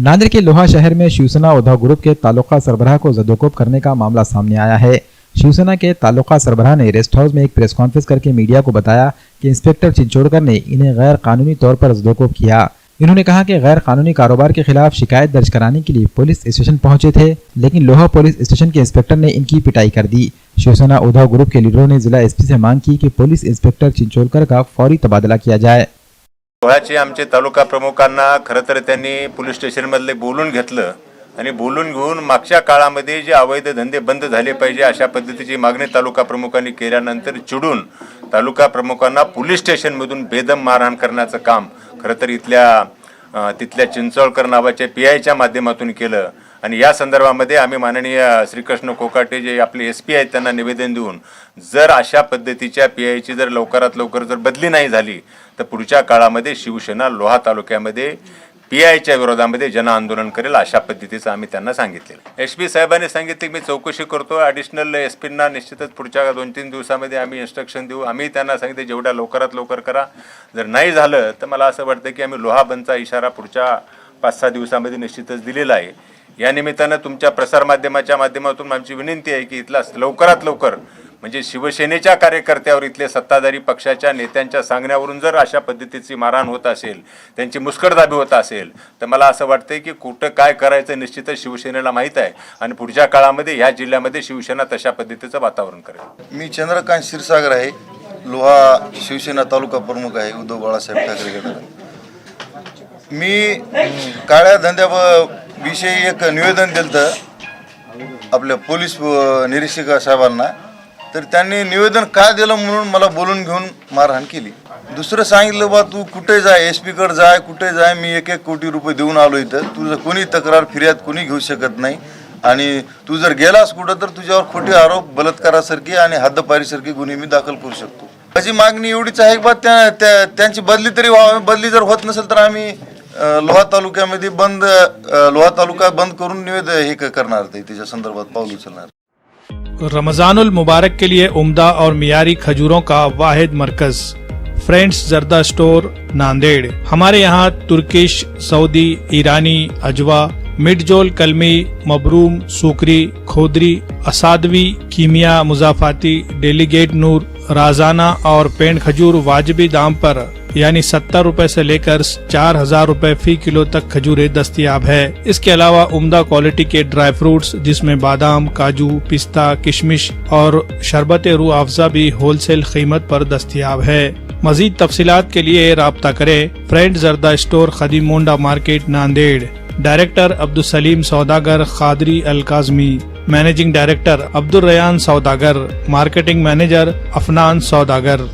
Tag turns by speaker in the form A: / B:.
A: नांदेड़ के लोहा शहर में शिवसेना उद्धव ग्रुप के तालुका सरबराह को जदोकोब करने का मामला सामने आया है। शिवसेना के तालुका सरबराह ने रेस्ट हाउस में एक प्रेस कॉन्फ्रेंस करके मीडिया को बताया कि इंस्पेक्टर चिंचोड़कर ने इन्हें गैर कानूनी तौर पर जदोकोब किया। इन्होंने कहा कि गैर कानूनी कारोबार के खिलाफ शिकायत दर्ज कराने के लिए पुलिस स्टेशन पहुंचे थे, लेकिन लोहा पुलिस स्टेशन के इंस्पेक्टर ने इनकी पिटाई कर दी। शिवसेना उद्धव ग्रुप के लीडरों ने जिला एसपी से मांग की कि पुलिस इंस्पेक्टर चिंचोड़कर का फौरी तबादला किया जाए।
B: लोहाचे आमचे तालुका प्रमुखांना खरं तर त्यांनी पोलीस स्टेशनमधले बोलून घेतलं आणि बोलून घेऊन मागच्या काळामध्ये जे अवैध धंदे बंद झाले पाहिजे अशा पद्धतीची मागणी तालुका प्रमुखांनी केल्यानंतर चिडून तालुका प्रमुखांना पोलीस स्टेशनमधून बेदम मारहाण करण्याचं काम खरं तर तिथल्या चिंचोळकर नावाच्या पीआयच्या माध्यमातून केलं आणि या संदर्भामध्ये आम्ही माननीय श्रीकृष्ण कोकाटे जे आपले एसपी आहेत त्यांना निवेदन देऊन जर अशा पद्धतीच्या पीआयची जर लवकरात लवकर जर बदली नाही झाली तर पुढच्या काळामध्ये शिवसेना लोहा तालुक्यामध्ये पीआयच्या विरोधामध्ये जन आंदोलन करेल अशा पद्धतीचं आम्ही त्यांना सांगितलेलं। एसपी साहेबांनी सांगितले की मी चौकशी करतो, ॲडिशनल एसपींना निश्चितच पुढच्या 2-3 दिवसामध्ये आम्ही इन्स्ट्रक्शन देऊ। आम्ही त्यांना सांगितले जेवढ्या लवकरात लवकर करा, जर नाही झालं तर मला असं वाटतं की आम्ही लोहा बंदचा इशारा पुढच्या 5-6 दिवसामध्ये निश्चितच दिलेला आहे। या निमित्तानं तुमच्या प्रसारमाध्यमाच्या माध्यमातून आमची विनंती आहे की इथला लवकरात लवकर म्हणजे शिवसेनेच्या कार्यकर्त्यावर इथले सत्ताधारी पक्षाच्या नेत्यांच्या सांगण्यावरून जर अशा पद्धतीची मारहाण होत असेल, त्यांची मुस्कटदाबी होत असेल तर मला असं वाटतंय की कुठं काय करायचं निश्चितच शिवसेनेला माहीत आहे आणि पुढच्या काळामध्ये ह्या जिल्ह्यामध्ये शिवसेना तशा पद्धतीचं वातावरण करेल।
C: मी चंद्रकांत क्षीरसागर आहे, लोहा शिवसेना तालुका प्रमुख आहे उद्धव बाळासाहेब ठाकरे गटाचा। मी काळ्या धंद्याविषयी एक निवेदन दिलं आपल्या पोलीस निरीक्षक साहेबांना, तर त्यांनी निवेदन का दिलं म्हणून मला बोलून घेऊन मारहाण केली। दुसरं सांगितलं बा तू कुठे जाय, एसपी कडे जाय, कुठे जाय, मी 1-1 कोटी रुपये देऊन आलो इथं, तुझं कोणी तक्रार फिर्याद कोणी घेऊ शकत नाही आणि तू जर गेलास कुठं तर तुझ्यावर खोटे आरोप बलात्कारासारखी आणि हद्दपारीसारखी गुन्हे मी दाखल करू शकतो। माझी मागणी एवढीच आहे बा त्यांची बदली तरी व्हावी। बदली जर होत नसेल तर आम्ही लोहा तालुक्यामध्ये लोहा तालुका बंद करून निवेदन हे करणार, त्याच्या संदर्भात पाऊल उचलणार।
D: रमजानुल मुबारक के लिए उम्दा और मियारी खजूरों का वाहिद मरकज फ्रेंड्स जर्दा स्टोर नांदेड़। हमारे यहाँ तुर्किश, सऊदी, ईरानी, अजवा, मिडजोल, कलमी, मबरूम, सूकरी, खोदरी, असादवी, कीमिया, मुजाफाती, डेलीगेट नूर, राजाना और पेंड खजूर वाजिबी दाम पर यानी 70 रुपए से लेकर 4000 रुपए फी किलो तक खजूरें दस्तयाब है। इसके अलावा उम्दा क्वालिटी के ड्राई फ्रूट्स जिसमें बादाम, काजू, पिस्ता, किशमिश और शरबत रूह अफ़ज़ा भी होलसेल कीमत पर दस्तयाब है। मजीद तफसीलात के लिए राब्ता करें friend Zarda store, Khadim Monda market, Nanded. Director Abdul Salim Saudagar Qadri Al Kazmi, managing director Abdul Rayan Saudagar, marketing manager Afnan सौदागर।